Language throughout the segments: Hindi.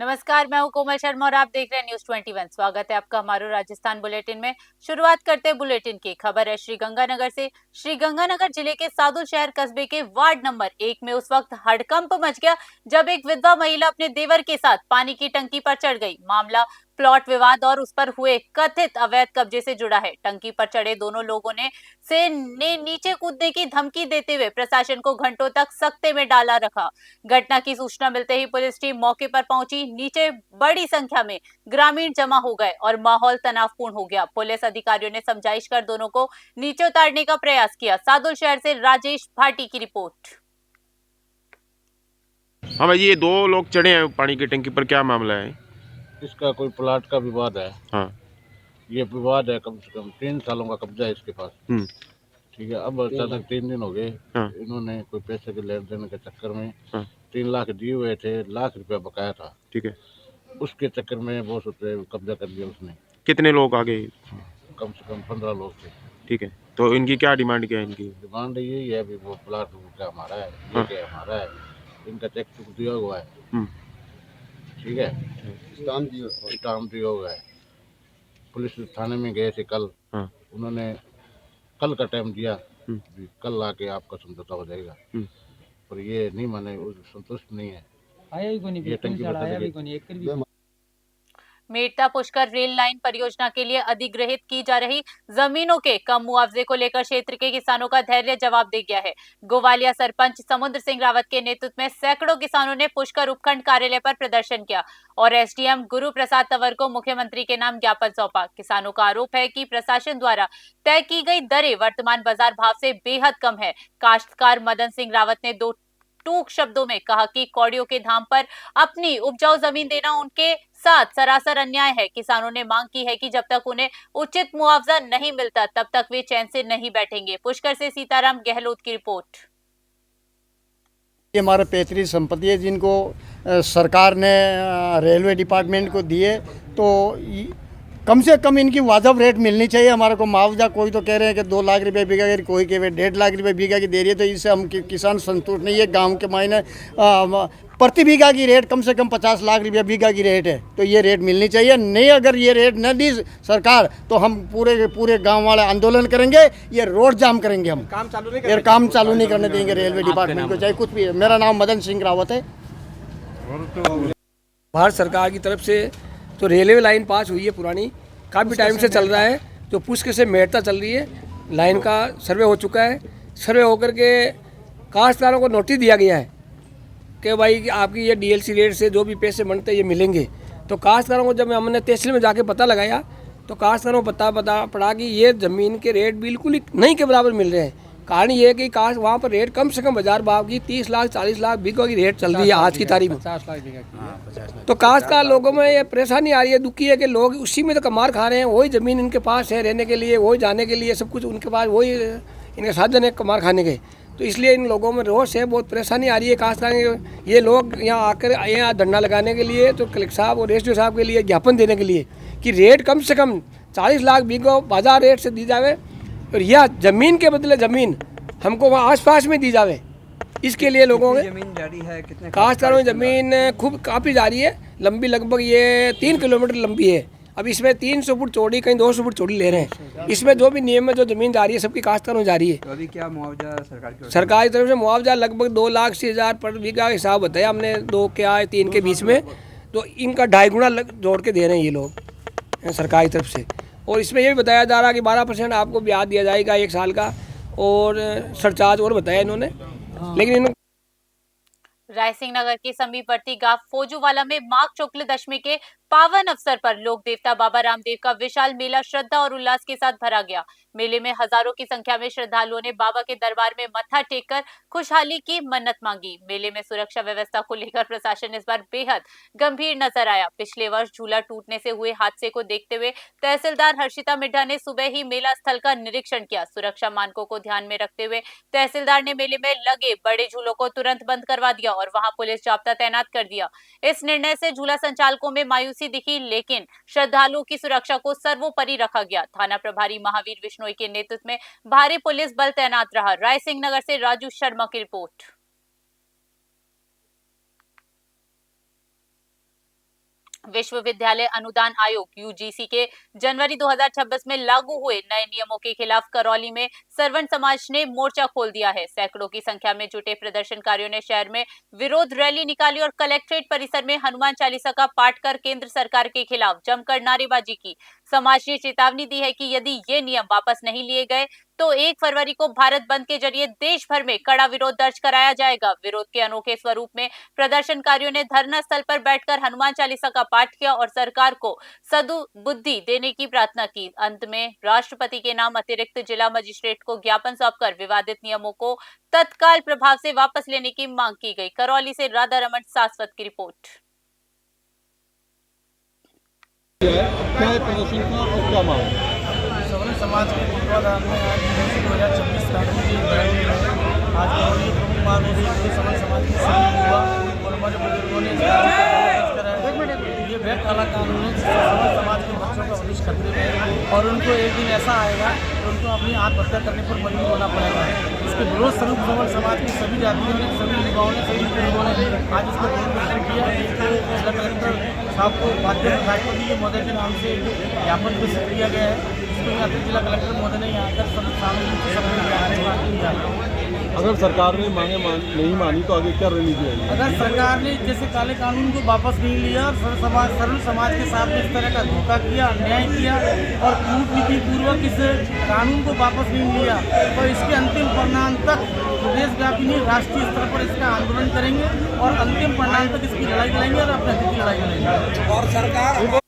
नमस्कार, मैं हूं कोमल शर्मा और आप देख रहे हैं न्यूज 21। स्वागत है आपका हमारे राजस्थान बुलेटिन में। शुरुआत करते हैं बुलेटिन की। खबर है श्रीगंगानगर से। श्रीगंगानगर जिले के सादुल शहर कस्बे के वार्ड नंबर 1 में उस वक्त हड़कंप मच गया जब एक विधवा महिला अपने देवर के साथ पानी की टंकी पर चढ़ गई। मामला प्लॉट विवाद और उस पर हुए कथित अवैध कब्जे से जुड़ा है। टंकी पर चढ़े दोनों लोगों ने नीचे कूदने की धमकी देते हुए प्रशासन को घंटों तक सख्ते में डाला रखा। घटना की सूचना मिलते ही पुलिस टीम मौके पर पहुंची। नीचे बड़ी संख्या में ग्रामीण जमा हो गए और माहौल तनावपूर्ण हो गया। पुलिस अधिकारियों ने समझाइश कर दोनों को नीचे उतारने का प्रयास किया। सादुल शहर से राजेश भाटी की रिपोर्ट। हाँ भाई, ये दो लोग चढ़े हैं पानी की टंकी पर, क्या मामला है? इसका कोई प्लाट का विवाद है। हाँ। ये विवाद है, कम से कम 3 सालों का कब्जा है इसके पास। ठीक है। अब अचानक 3 दिन हो गए। हाँ। इन्होंने कोई पैसे के लेन देन के चक्कर में हाँ। 3 लाख दिए हुए थे, लाख रुपया बकाया था। ठीक है। उसके चक्कर में बहुत रुपये कब्जा कर लिया उसने। कितने लोग आ गए? कम से कम 15 लोग थे। ठीक है, तो इनकी क्या डिमांड, क्या है इनकी? डिमांड यही है, अभी वो प्लाट क्या हमारा है, ये हाँ। क्या हमारा है। इनका चेक चुक दिया हुआ है। हम्म। ठीक है। स्टाम्प दिया हुआ है। पुलिस थाने में गए थे कल। हाँ। उन्होंने कल का टाइम दिया, हम्म। भी कल आके आपका समझौता हो जाएगा। पर ये नहीं माने, वो संतुष्ट नहीं है। आया ही कोनी, ये टंकी बिल्कुल बता आया भी देगी। कोनी, एक भी मेड़ता पुष्कर रेल लाइन परियोजना के लिए अधिग्रहित की जा रही जमीनों के कम मुआवजे को लेकर क्षेत्र के किसानों का धैर्य जवाब दे गया है। गोवालिया सरपंच समुद्र सिंह रावत के नेतृत्व में सैकड़ों किसानों ने पुष्कर उपखंड कार्यालय पर प्रदर्शन किया और एसडीएम गुरु प्रसाद तंवर को मुख्यमंत्री के नाम ज्ञापन सौंपा। किसानों का आरोप है कि प्रशासन द्वारा तय की गई दरें वर्तमान बाजार भाव से बेहद कम है। काश्तकार मदन सिंह रावत ने दो टूक शब्दों में कहा कि कौड़ियों के धाम पर अपनी उपजाऊ जमीन देना उनके साथ सरासर अन्याय है। किसानों ने मांग की है कि जब तक उन्हें उचित मुआवजा नहीं मिलता तब तक वे चैन से नहीं बैठेंगे। पुष्कर से सीताराम गहलोत की रिपोर्ट। ये हमारे पैतृक संपत्ति है जिनको सरकार ने रेलवे डिपार्टमेंट को दिए, तो कम से कम इनकी वाजब रेट मिलनी चाहिए हमारे को मुआवजा। कोई तो कह रहे हैं कि 2 लाख रुपए बीघा की, कोई कह रहे 1.5 लाख रुपए बीघा की दे रही है, तो इससे हम किसान संतुष्ट नहीं है। गांव के मायने प्रति बीघा की रेट कम से कम 50 लाख रुपया बीघा की रेट है, तो ये रेट मिलनी चाहिए। नहीं, अगर ये रेट न दी सरकार तो हम पूरे गांव वाले आंदोलन करेंगे, ये रोड जाम करेंगे। हम काम चालू नहीं करने देंगे रेलवे डिपार्टमेंट को, चाहे कुछ भी है। मेरा नाम मदन सिंह रावत है। भारत सरकार की तरफ से तो रेलवे लाइन पास हुई है, पुरानी काफ़ी टाइम से चल रहा है। जो पुष्कर से मेड़ता चल रही है, लाइन का सर्वे हो चुका है। सर्वे होकर के काश्तकारों को नोटिस दिया गया है कि भाई कि आपकी ये डीएलसी रेट से जो भी पैसे बनते हैं ये मिलेंगे। तो काश्तकारों को जब हमने तहसील में जाके पता लगाया तो काश्तकारों को पता पड़ा कि ये ज़मीन के रेट बिल्कुल ही नहीं के बराबर मिल रहे हैं। कारण ये है कि काश वहाँ पर रेट कम से कम बाजार भाव की 30 लाख 40 लाख बीघा की रेट चल रही है आज की तारीख में। 50 लाख बीघा की। तो काश्तकार लोगों में ये परेशानी आ रही है, दुखी है कि लोग उसी में तो कमार खा रहे हैं। वही ज़मीन इनके पास है रहने के लिए, वही जाने के लिए, सब कुछ उनके पास, वही इनके साधन है कमार खाने के। तो इसलिए इन लोगों में रोष है, बहुत परेशानी आ रही है काश्तकार। ये लोग यहाँ आकर यहाँ धरना लगाने के लिए, तो कलेक्टर साहब और एसडीओ साहब के लिए ज्ञापन देने के लिए कि रेट कम से कम 40 लाख बीघा बाजार रेट से दी जावे और यह ज़मीन के बदले ज़मीन हमको वहाँ आसपास में दी जावे। इसके लिए लोगों में जमीन जारी है, कितने काश्तकारों की ज़मीन खूब काफ़ी जारी है, लंबी, लगभग ये 3 किलोमीटर लंबी है। अब इसमें 300 फुट चौड़ी, कहीं 200 फुट चौड़ी ले रहे हैं। इसमें जो भी नियम में जो ज़मीन जा रही है सबकी काश्तकारों जा रही है। तो अभी क्या मुआवजा सरकार की तरफ से मुआवजा लगभग 2 लाख 80 हज़ार पर बीघा हिसाब बताया हमने, 2 क्या 3 के बीच में। तो इनका 2.5 गुना जोड़ के दे रहे हैं ये लोग सरकार की तरफ से। और इसमें ये भी बताया जा रहा है कि 12% आपको ब्याज दिया जाएगा 1 साल का, और सरचार्ज और बताया इन्होंने। लेकिन इन्होंने रायसिंह नगर के समीपवर्ती गांव फौजूवाला में माघ शुक्ल दशमी के पावन अवसर पर लोक देवता बाबा रामदेव का विशाल मेला श्रद्धा और उल्लास के साथ भरा गया। मेले में हजारों की संख्या में श्रद्धालुओं ने बाबा के दरबार में मत्था टेककर खुशहाली की मन्नत मांगी। मेले में सुरक्षा व्यवस्था को लेकर प्रशासन इस बार बेहद गंभीर नजर आया। पिछले वर्ष झूला टूटने से हुए हादसे को देखते हुए तहसीलदार हर्षिता मिड्ढा ने सुबह ही मेला स्थल का निरीक्षण किया। सुरक्षा मानकों को ध्यान में रखते हुए तहसीलदार ने मेले में लगे बड़े झूलों को तुरंत बंद करवा दिया और वहां पुलिस जाब्ता तैनात कर दिया। इस निर्णय से झूला संचालकों में मायूसी दिखी, लेकिन श्रद्धालुओं की सुरक्षा को सर्वोपरि रखा गया। थाना प्रभारी महावीर विश्नोई के नेतृत्व में भारी पुलिस बल तैनात रहा। रायसिंह नगर से राजू शर्मा की रिपोर्ट। विश्वविद्यालय अनुदान आयोग यूजीसी के जनवरी 2026 में लागू हुए नए नियमों के खिलाफ करौली में सरवण समाज ने मोर्चा खोल दिया है। सैकड़ों की संख्या में जुटे प्रदर्शनकारियों ने शहर में विरोध रैली निकाली और कलेक्ट्रेट परिसर में हनुमान चालीसा का पाठ कर केंद्र सरकार के खिलाफ जमकर नारेबाजी की। समाज ने चेतावनी दी है कि यदि ये नियम वापस नहीं लिए गए तो 1 फरवरी को भारत बंद के जरिए देश भर में कड़ा विरोध दर्ज कराया जाएगा। विरोध के अनोखे स्वरूप में प्रदर्शनकारियों ने धरना स्थल पर बैठकर हनुमान चालीसा का पाठ किया और सरकार को सद्बुद्धि देने की प्रार्थना की। अंत में राष्ट्रपति के नाम अतिरिक्त जिला मजिस्ट्रेट को ज्ञापन सौंपकर विवादित नियमों को तत्काल प्रभाव से वापस लेने की मांग की गई। करौली से राधा रमन सासवत की रिपोर्ट। क्या है प्रदर्शन का और क्या मांग? सवर्ण समाज के पूर्वाधार में आज 2026 कानून की बयानी है। आज करौली प्रमुख मांग हो रही है सवर्ण समाज के सभी युवा और हमारे बुजुर्गों ने ये वह काला कानून है जिससे सवर्ण समाज के बच्चों का भविष्य खतरे में है और उनको एक दिन ऐसा आएगा तो उनको अपनी आत्महत्या करने पर मजबूर होना पड़ेगा। इसके विरोध स्वरूप सवर्ण समाज की सभी जातियों ने, सभी युवाओं ने, सभी बुजुर्गों ने आज इसका विरोध प्रदर्शन किया। जिला कलेक्टर साहब को बाध्य राष्ट्रपति महोदय के नाम से ज्ञापन प्रस्तुत किया गया है, जिसको यहाँ जिला कलेक्टर महोदय ने यहाँ कर सामने। अगर सरकार ने मांगे नहीं मानी तो आगे क्या रणनीति है? अगर सरकार ने जैसे काले कानून को वापस नहीं लिया और सरल समाज के साथ में इस तरह का धोखा किया, अन्याय किया और कूटनीति पूर्वक इस कानून को वापस नहीं लिया तो इसके अंतिम परिणाम तक प्रदेशव्यापी नहीं राष्ट्रीय स्तर पर इसका आंदोलन करेंगे और अंतिम परिणाम तक इसकी लड़ाई लड़ेंगे और अपने हित की लड़ाई लड़ेंगे। और सरकार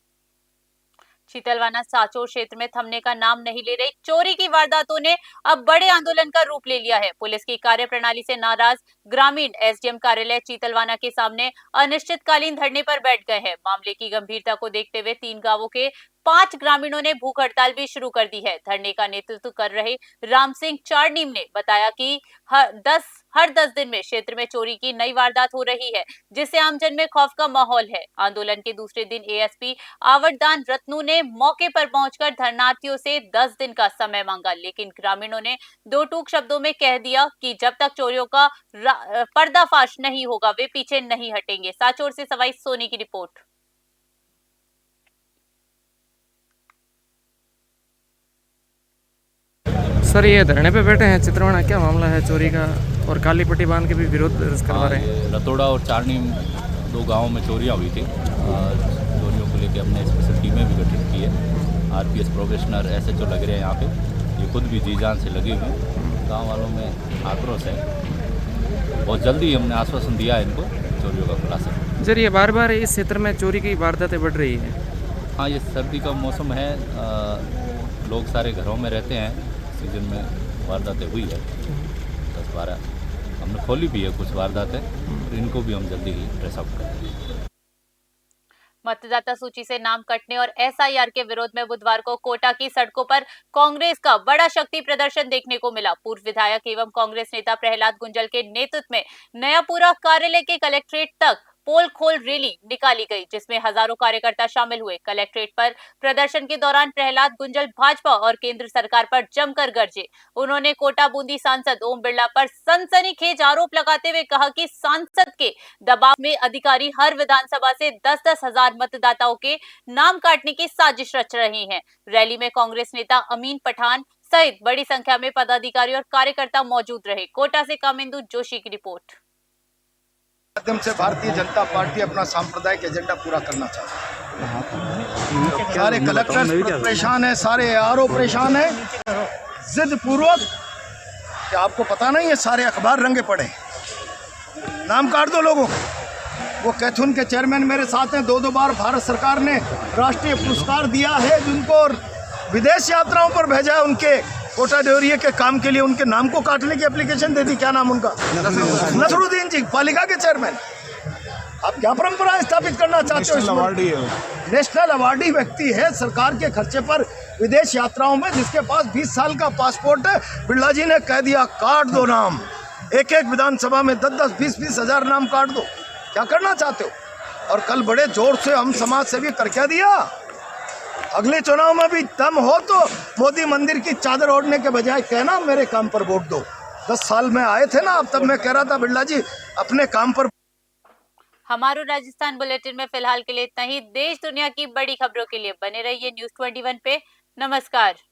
चीतलवाना सांचौर क्षेत्र में थमने का नाम नहीं ले रही चोरी की वारदातों ने अब बड़े आंदोलन का रूप ले लिया है। पुलिस की कार्यप्रणाली से नाराज ग्रामीण एसडीएम कार्यालय चीतलवाना के सामने अनिश्चितकालीन धरने पर बैठ गए हैं। मामले की गंभीरता को देखते हुए 3 गांवों के 5 ग्रामीणों ने भूख हड़ताल भी शुरू कर दी है। धरने का नेतृत्व कर रहे राम सिंह चारनीम ने बताया कि हर 10 दिन में क्षेत्र में चोरी की नई वारदात हो रही है, जिससे आमजन में खौफ का माहौल है। आंदोलन के दूसरे दिन एएसपी आवरदान रत्नू ने मौके पर पहुंचकर धरनार्थियों से 10 दिन का समय मांगा, लेकिन ग्रामीणों ने 2 टूक शब्दों में कह दिया कि जब तक चोरियों का पर्दाफाश नहीं होगा वे पीछे नहीं हटेंगे। सांचौर से सवाई सोनी की रिपोर्ट। सर, ये धरने पे बैठे हैं चितलवाना, क्या मामला है चोरी का? और काली पट्टी बांध के भी विरोध दर्ज करवा रहे हैं। रतोड़ा और चारनी 2 गांवों में चोरियां हुई थी और चोरियों को लेकर हमने स्पेशल टीमें भी गठित की है। आरपीएस प्रोबेशनर एसएचओ लग रहे हैं यहाँ पे, ये खुद भी जी जान से लगे हुए हैं। गाँव वालों में आक्रोश है, बहुत जल्दी हमने आश्वासन दिया है इनको चोरियों का खुलासा। सर, ये बार बार इस क्षेत्र में चोरी की वारदातें बढ़ रही है। हाँ, ये सर्दी का मौसम है, लोग सारे घरों में रहते हैं, सीजन में वारदातें हुई है 10-12, हमने खोली भी है कुछ वारदातें, इनको भी हम जल्दी ही ट्रेस आउट करेंगे। मतदाता सूची से नाम कटने और एसआईआर के विरोध में बुधवार को कोटा की सड़कों पर कांग्रेस का बड़ा शक्ति प्रदर्शन देखने को मिला। पूर्व विधायक एवं कांग्रेस नेता प्रहलाद गुंजल के नेतृत्व में नयापुरा कार्यालय के कलेक्ट्रेट तक पोल खोल रैली निकाली गई, जिसमें हजारों कार्यकर्ता शामिल हुए। कलेक्ट्रेट पर प्रदर्शन के दौरान प्रहलाद गुंजल भाजपा और केंद्र सरकार पर जमकर गरजे। उन्होंने कोटा बूंदी सांसद ओम बिरला पर सनसनीखेज आरोप लगाते हुए कहा कि सांसद के दबाव में अधिकारी हर विधानसभा से 10-10 हजार मतदाताओं के नाम काटने की साजिश रच रहे हैं। रैली में कांग्रेस नेता अमीन पठान सहित बड़ी संख्या में पदाधिकारी और कार्यकर्ता मौजूद रहे। कोटा से कामिंदु जोशी की रिपोर्ट। माध्यम से भारतीय जनता पार्टी अपना सांप्रदायिक एजेंडा पूरा करना चाहती है। सारे कलेक्टर परेशान है, सारे आरओ परेशान है, जिद पूर्वक। क्या आपको पता नहीं है, सारे अखबार रंगे पड़े, नाम काट दो लोगों को। वो कैथून के चेयरमैन मेरे साथ हैं, 2 बार भारत सरकार ने राष्ट्रीय पुरस्कार दिया है, जिनको विदेश यात्राओं पर भेजा है, उनके कोटा देवरिया के काम के लिए उनके नाम को काटने की एप्लीकेशन दे दी। क्या नाम उनका? नसरुद्दीन जी, पालिका के चेयरमैन। आप क्या परंपरा स्थापित करना चाहते हो? नेशनल अवार्डी व्यक्ति है, सरकार के खर्चे पर विदेश यात्राओं में, जिसके पास 20 साल का पासपोर्ट है। बिरला जी ने कह दिया काट दो नाम, एक विधानसभा में 10-10, 20-20 हजार नाम काट दो। क्या करना चाहते हो? और कल बड़े जोर से हम समाज सेवी कर क्या दिया, अगले चुनाव में भी दम हो तो मोदी मंदिर की चादर ओढ़ने के बजाय कहना मेरे काम पर वोट दो। 10 साल में आए थे ना, अब तब मैं कह रहा था बिरला जी अपने काम पर। हमारो राजस्थान बुलेटिन में फिलहाल के लिए इतना ही। देश दुनिया की बड़ी खबरों के लिए बने रहिए न्यूज़ 21 पे। नमस्कार।